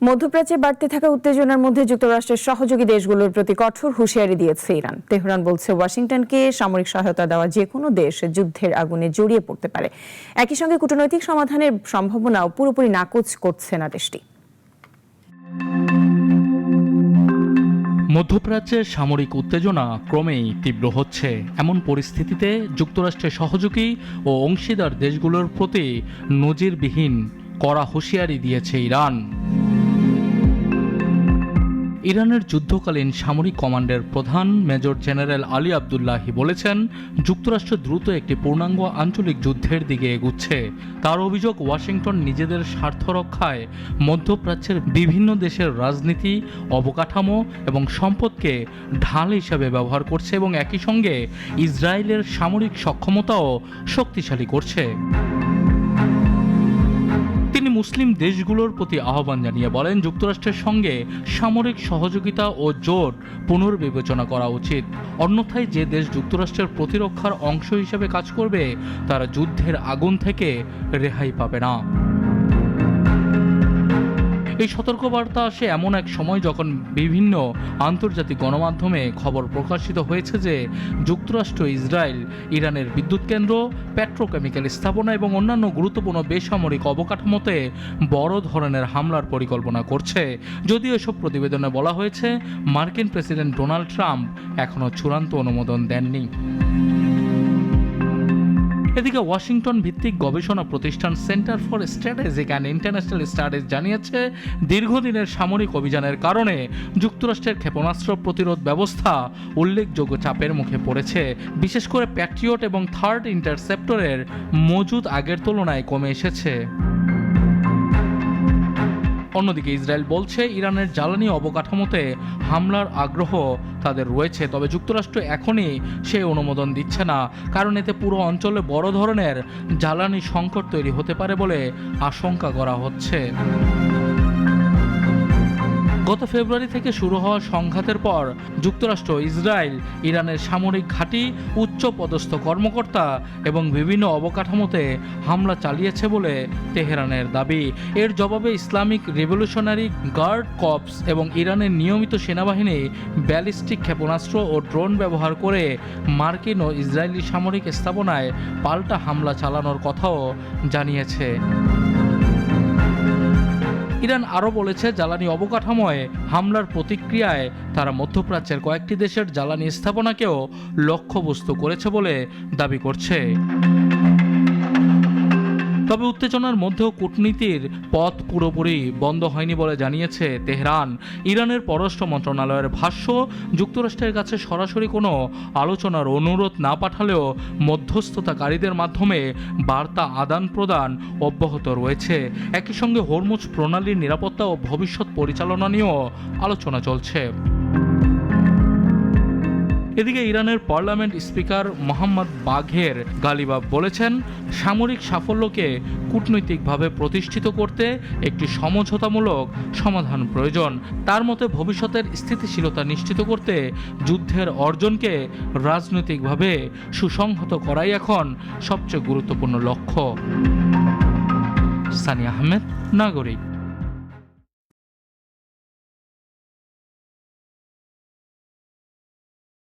মধ্যপ্রাচ্যে বাড়তে থাকা উত্তেজনার মধ্যে যুক্তরাষ্ট্রের সহযোগী দেশগুলোর প্রতি কঠোর হুঁশিয়ারি দিয়েছে ইরান। তেহরান বলছে ওয়াশিংটনকে সামরিক সহায়তা দেওয়া যে কোনো দেশ যুদ্ধের আগুনে জড়িয়ে পড়তে পারে। একই সঙ্গে কূটনৈতিক সমাধানের সম্ভাবনাও পুরোপুরি নাকচ করছে না দেশটি। মধ্যপ্রাচ্যের সামরিক উত্তেজনা ক্রমেই তীব্র হচ্ছে। এমন পরিস্থিতিতে যুক্তরাষ্ট্রের সহযোগী ও অংশীদার দেশগুলোর প্রতি নজিরবিহীন কড়া হুঁশিয়ারি দিয়েছে ইরান। ইরানের যুদ্ধকালীন সামরিক কমান্ডের প্রধান মেজর জেনারেল আলী আবদুল্লাহি বলেছেন, যুক্তরাষ্ট্র দ্রুত একটি পূর্ণাঙ্গ আঞ্চলিক যুদ্ধের দিকে এগুচ্ছে। তার অভিযোগ, ওয়াশিংটন নিজেদের স্বার্থ রক্ষায় মধ্যপ্রাচ্যের বিভিন্ন দেশের রাজনীতি, অবকাঠামো এবং সম্পদকে ঢাল হিসাবে ব্যবহার করছে এবং একই সঙ্গে ইসরায়েলের সামরিক সক্ষমতাও শক্তিশালী করছে। তিনি মুসলিম দেশগুলোর প্রতি আহ্বান জানিয়ে বলেন, যুক্তরাষ্ট্রের সঙ্গে সামরিক সহযোগিতা ও জোট পুনর্বিবেচনা করা উচিত। অন্যথায় যে দেশ যুক্তরাষ্ট্রের প্রতিরক্ষার অংশ হিসেবে কাজ করবে তারা যুদ্ধের আগুন থেকে রেহাই পাবে না। এই সতর্কবার্তা আসে এমন এক সময় যখন বিভিন্ন আন্তর্জাতিক গণমাধ্যমে খবর প্রকাশিত হয়েছে যে যুক্তরাষ্ট্র ইসরায়েল ইরানের বিদ্যুৎ কেন্দ্র, পেট্রোকেমিক্যাল স্থাপনা এবং অন্যান্য গুরুত্বপূর্ণ বেসামরিক অবকাঠামোতে বড় ধরনের হামলার পরিকল্পনা করছে। যদিও এসব প্রতিবেদনে বলা হয়েছে, মার্কিন প্রেসিডেন্ট ডোনাল্ড ট্রাম্প এখনও চূড়ান্ত অনুমোদন দেননি। এদিকে ওয়াশিংটন ভিত্তিক গবেষণা প্রতিষ্ঠান centre for strategic and international studies জানিয়েছে, দীর্ঘদিনের সামরিক অভিযানের কারণে যুক্তরাষ্ট্রের ক্ষেপণাস্ত্র প্রতিরোধ ব্যবস্থা উল্লেখযোগ্য চাপের মুখে পড়েছে। বিশেষ করে প্যাট্রিয়ট এবং থার্ড ইন্টারসেপ্টরের মজুদ আগের তুলনায় কমে এসেছে। অন্যদিকে ইসরায়েল বলছে, ইরানের জ্বালানি অবকাঠামোতে হামলার আগ্রহ তাদের রয়েছে, তবে যুক্তরাষ্ট্র এখনই সেই অনুমোদন দিচ্ছে না, কারণ এতে পুরো অঞ্চলে বড় ধরনের জ্বালানি সংকট তৈরি হতে পারে বলে আশঙ্কা করা হচ্ছে। গত ফেব্রুয়ারি থেকে শুরু হওয়া সংঘাতের পর যুক্তরাষ্ট্র ইসরায়েল ইরানের সামরিক ঘাঁটি, উচ্চ পদস্থ কর্মকর্তা এবং বিভিন্ন অবকাঠামোতে হামলা চালিয়েছে বলে তেহরানের দাবি। এর জবাবে ইসলামিক রেভলিউশনারি গার্ড কর্পস এবং ইরানের নিয়মিত সেনাবাহিনী ব্যালিস্টিক ক্ষেপণাস্ত্র ও ড্রোন ব্যবহার করে মার্কিন ও ইসরায়েলি সামরিক স্থাপনায় পাল্টা হামলা চালানোর কথাও জানিয়েছে। ইরান আরও বলেছে, জ্বালানি অবকাঠামোয় হামলার প্রতিক্রিয়ায় তারা মধ্যপ্রাচ্যের কয়েকটি দেশের জ্বালানি স্থাপনাকেও লক্ষ্যবস্তু করেছে বলে দাবি করছে। তবে উত্তেজনার মধ্যেও কূটনীতির পথ পুরোপুরি বন্ধ হয়নি বলে জানিয়েছে তেহরান। ইরানের পররাষ্ট্র মন্ত্রণালয়ের ভাষ্য, যুক্তরাষ্ট্রের কাছে সরাসরি কোনো আলোচনার অনুরোধ না পাঠালেও মধ্যস্থতাকারীদের মাধ্যমে বার্তা আদান প্রদান অব্যাহত রয়েছে। একই সঙ্গে হরমুজ প্রণালীর নিরাপত্তা ও ভবিষ্যৎ পরিচালনা নিয়েও আলোচনা চলছে। এদিকে ইরানের পার্লামেন্ট স্পিকার মোহাম্মদ বাঘের গালিবাফ বলেছেন, সামরিক সাফল্যকে কূটনৈতিকভাবে প্রতিষ্ঠিত করতে একটি সমঝোতামূলক সমাধান প্রয়োজন। তার মতে, ভবিষ্যতের স্থিতিশীলতা নিশ্চিত করতে যুদ্ধের অর্জনকে রাজনৈতিকভাবে সুসংহত করাই এখন সবচেয়ে গুরুত্বপূর্ণ লক্ষ্য। সানি আহমেদ, নাগরিক।